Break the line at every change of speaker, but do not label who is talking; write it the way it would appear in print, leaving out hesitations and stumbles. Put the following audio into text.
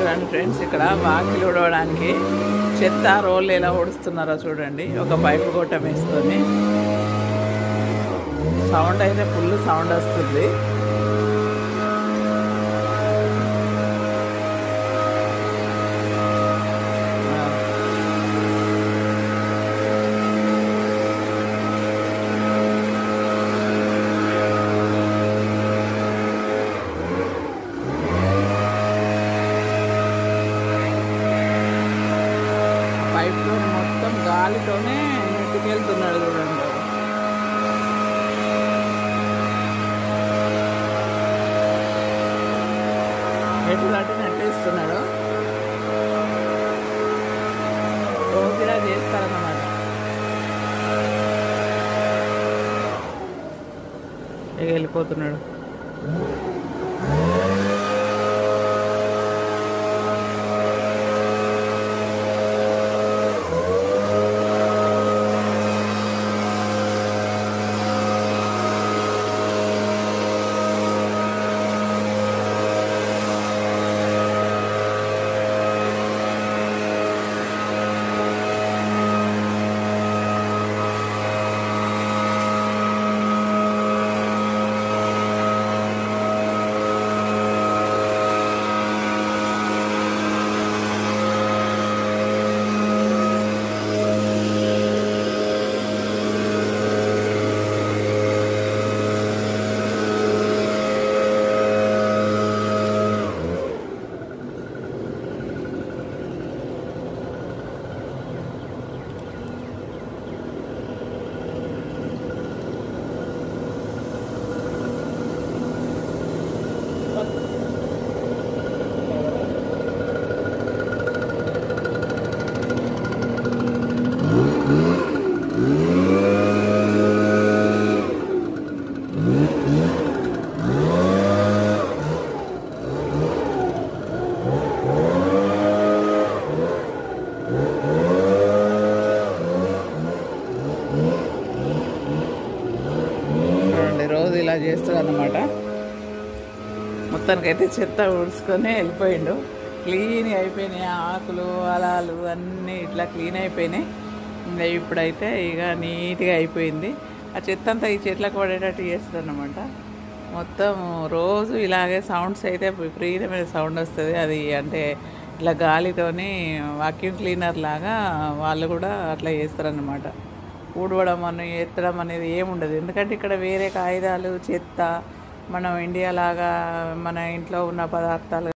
చూడండి ఫ్రెండ్స్, ఇక్కడ వాకిలి ఊడవడానికి చెత్త రోళ్ళు ఎలా ఊడుస్తున్నారో చూడండి. ఒక పైపు గొట్టం వేసుకొని సౌండ్ అయితే ఫుల్ సౌండ్ వస్తుంది. పైప్లో మొత్తం గాలితోనే నెట్టుకెళ్తున్నాడు చూడండి. ఎటు దాటి నెట్టేస్తున్నాడు. రోజు ఇలా చేస్తారన్నమాట. వెళ్ళిపోతున్నాడు. రోజు ఇలా చేస్తాడు అన్నమాట. మొత్తానికైతే చెత్త ఊడ్చుకొని వెళ్ళిపోయిండు. క్లీన్ అయిపోయినాయి, ఆకులు అలాలు అన్నీ ఇట్లా క్లీన్ అయిపోయినాయి. ఇంకా ఇప్పుడైతే ఇక నీట్గా అయిపోయింది. ఆ చెత్త అంతా ఈ చెట్లకు పడేటట్టు చేస్తుంది అన్నమాట. మొత్తం రోజు ఇలాగే సౌండ్స్ అయితే విపరీతమైన సౌండ్ వస్తుంది. అది అంటే ఇట్లా గాలితోని వాక్యూమ్ క్లీనర్ లాగా వాళ్ళు కూడా అట్లా చేస్తారన్నమాట. ఊడవడం అని ఎత్తడం అనేది ఏముండదు. ఎందుకంటే ఇక్కడ వేరే కాగితాలు చెత్త మనం ఇండియా లాగా మన ఇంట్లో ఉన్న పదార్థాలు